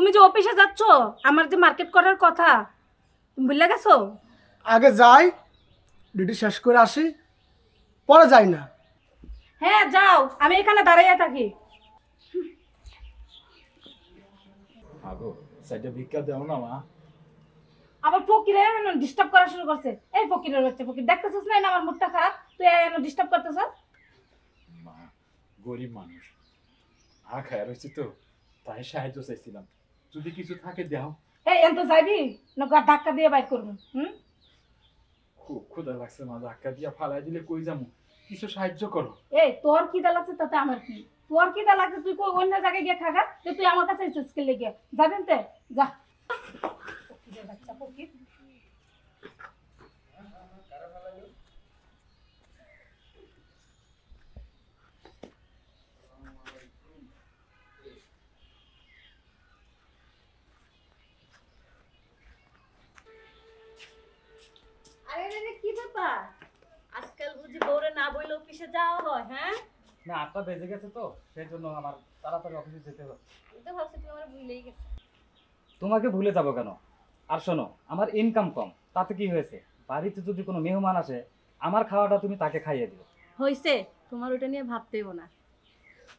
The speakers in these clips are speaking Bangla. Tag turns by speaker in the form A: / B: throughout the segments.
A: তুমি যে অফিসে যাচ্ছ, আমার যে মার্কেট করার কথা, তুমি ভুলে গেছো?
B: আগে যাই, ডিউটি শেষ করে আসি, পরে যাই না।
A: হ্যাঁ যাও, আমি এখানে দাঁড়িয়ে থাকি।
C: আগো সাইডে ভিক্ষা দেও না মা।
A: আবার ফকিরে ডিস্টার্ব করা শুরু করছে। এই ফকিরের বাচ্চা, ফকির দেখতেছিস না আমার মুডটা খারাপ, তুই এখন ডিস্টার্ব করতেছ।
C: মা গরিব মানুষ, খায় রয়েছে তো, তাই সাহায্য চাইছিলাম, যদি কিছু থাকে দাও।
A: এই এত যাইবি না ধাক্কা দিয়ে বাইর করবো?
C: খুব ক্ষুধা লাগছে মা, ধাক্কা দিয়া ফালাই দিলে কই যাবো, কিছু সাহায্য করো।
A: এই তোর খিদা লাগছে তাতে আমার কি? তোর খিদা লাগছে তুই কই অন্য জায়গায় গিয়ে খাগা, তুই আমার কাছে এসেছিস কে লেগে? যাবেন তে যা। ফকিরের বাচ্চা ফকির।
D: আরে রে কি ব্যাপার, আজকাল বুঝি বউরে না বইলে অফিসে যাওয়া হয়? হ্যাঁ,
E: না 8টা বেজে গেছে তো, সেই জন্য আমার তাড়াতাড়ি অফিসে যেতে হবে।
D: আমি তো ভাবছি তুমি আমার ভুলেই গেছো।
E: তোমাকে ভুলে যাবো কেন? আর শোনো, আমার ইনকাম কম, তাতে কি হয়েছে? বাড়িতে যদি কোনো মেহমান আসে, আমার খাওয়াটা তুমি তাকে খাইয়ে দিও।
D: হইছে, তোমার ওটা নিয়ে ভাবতেইও না।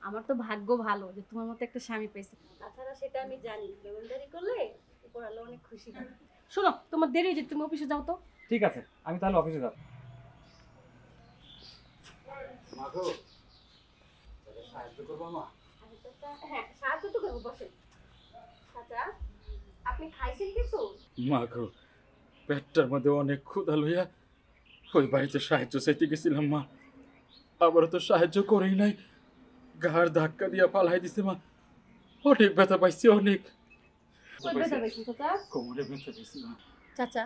D: আমার তো ভাগ্য ভালো যে তোমার মতো একটা স্বামী পেয়েছি। তাছাড়া সেটা আমি জানি, মেহমানদারি করলে উপর আল্লাহ অনেক খুশি হয়। শোনো, তোমার দেরি হয়েছে, তুমি অফিসে যাও তো।
E: ঠিক আছে, আমি তাহলে অফিসে যাব।
C: মাগো সাহায্য করবো মা?
D: হ্যাঁ, সাহায্য তো করবো, বসেন। চাচা, আপনি খাইছেন কিছু?
C: মাগো পেটটার মধ্যে অনেক ক্ষুধা লইয়া ওই বাড়িতে সাহায্য চাইতে গেছিলাম মা, আবারও তো সাহায্য করেই নাই, ঘাড় ধাক্কা দিয়া পালাই দিছে মা, অনেক ব্যথা পাইছি, অনেক
D: কই ব্যথা পেয়েছেন চাচা?
C: কোমরে ব্যথা পাইছি মা।
D: চাচা,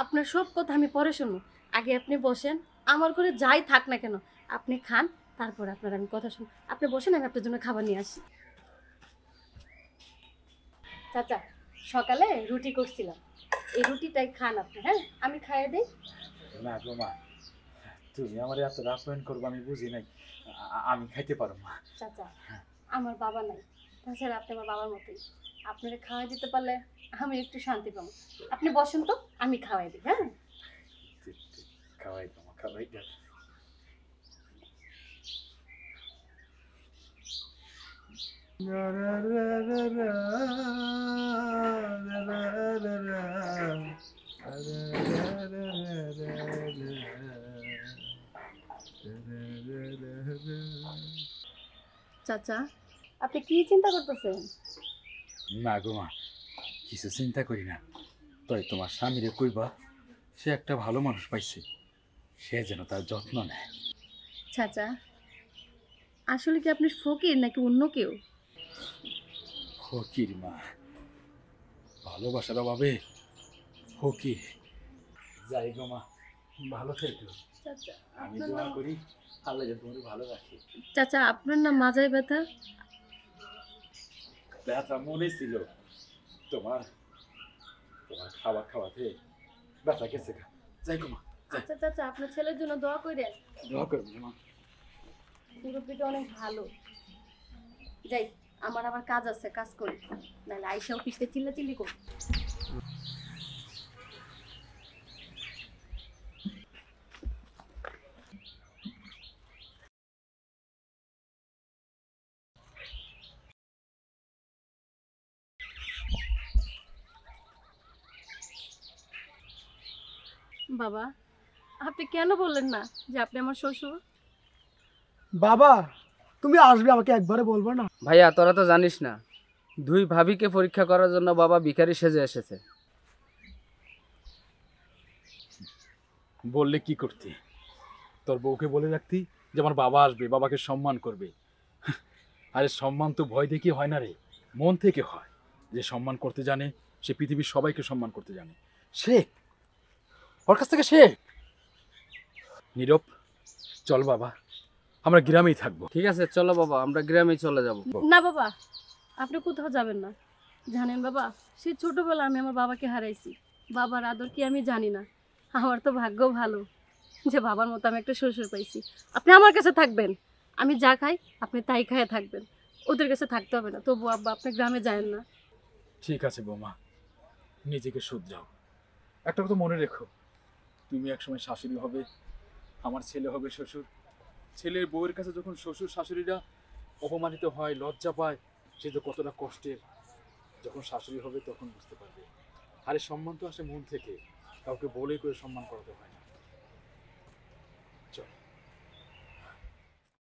D: আপনার সব কথা আমি পরে শুনবো, আগে আপনি বসেন। আমার করে যাই থাক না কেন, আপনি খান, তারপর আপনার আমি কথা শুন। আপনি বসেন, আমি আপনার জন্য খাবার নিয়ে আসি। চাচা, সকালে রুটি করছিলাম, এই রুটিটাই খান আপনি। হ্যাঁ, আমি খাইয়ে দিই।
C: না গো মা, তুমি আমার এত আপ্যায়ন করবো আমি বুঝি নাই, আমি খাইতে পারো মা।
D: চাচা, আমার বাবা নাই, তাছাড়া আপনি আমার বাবার মতোই। আপনারা খাওয়াই দিতে পারলে আমি একটু শান্তি পাবো। আপনি বসেন তো, আমি খাওয়াই দিই। হ্যাঁ,
C: খাওয়াই দাও মা, খাওয়াই দাও।
D: চাচা, আপনি কি চিন্তা করতেছেন?
C: না গো মা, কিছু চিন্তা করি না, তাই তোমার স্বামীরে কইবা সে একটা ভালো মানুষ পাইছে, সে যেন তার যত্ন নেয়।
D: চাচা, আসলে কি আপনি ফকির নাকি অন্য কেউ?
C: ফকির মা, ভালোবাসার অভাবে ফকির। যাই গো মা, ভালো থেকো।
D: চাচা,
C: আমি
D: আপনার
C: দোয়া
D: নাম?
C: করি আল্লাহ যেন তোমার ভালো রাখে।
D: চাচা, আপনার নাম মাজায় ব্যথা?
C: ব্যথা মনে ছিল, তোমার তোমার খাবার খাওয়াতে ব্যথা গেছে গা। যাই গো মা, যাই।
D: আচ্ছা চাচা, আপনার ছেলের জন্য দোয়া করেন।
C: দোয়া করবি মা।
D: মুরব্বিটা অনেক ভালো। যাই, আমার আবার কাজ আছে, কাজ করি, নাহলে আইসা অফিসে চিল্লাচিল্লি করি। বাবা, আপনি কেন বললেন না যে আপনি আমার শ্বশুর?
B: বাবা, তুমি আসবে, আমাকে একবারে বলবো না?
F: ভাইয়া তোরা তো জানিস না, দুই ভাবিকে পরীক্ষা করার জন্য বাবা ভিখারি সেজে এসেছে।
C: বললে কি করতি? তোর বউকে বলে রাখতি যে আমার বাবা আসবে, বাবাকে সম্মান করবে। আরে সম্মান তো ভয় দেখি হয় না রে, মন থেকে হয়। যে সম্মান করতে জানে সে পৃথিবীর সবাইকে সম্মান করতে জানে। সে ওর কাছ থেকে সে নীরব, চল বাবা, আমরা গ্রামেই থাকবো।
F: ঠিক আছে চলো বাবা, আমরা গ্রামে চলে যাব।
D: না বাবা, আপনি কোথাও যাবেন না। জানেন বাবা, সেই ছোটবেলা আমি আমার বাবাকে হারাইছি। বাবার আদর কি আমি জানি না। আমার তো ভাগ্য ভালো যে বাবার মতো আমি একটা শ্বশুর পাইছি। আপনি আমার কাছে থাকবেন, আমি যা খাই আপনি তাই খাইয়ে থাকবেন, ওদের কাছে থাকতে হবে না। তবু আব্বা, আপনি গ্রামে যায়েন না।
C: ঠিক আছে বৌমা, নিজেকে শুধরাও। একটা কথা মনে রেখো, তুমি একসময় শাশুড়ি হবে, আমার ছেলে হবে শ্বশুর। ছেলের বউয়ের কাছে যখন শ্বশুর শাশুড়িরা অপমানিত হয়, লজ্জা পায়, সে তো কতটা কষ্টের। যখন শাশুড়ি হবে তখন বুঝতে পারবে। আরে সম্মান তো আসে মন থেকে, কাউকে বলে করে সম্মান করাতে হয় না।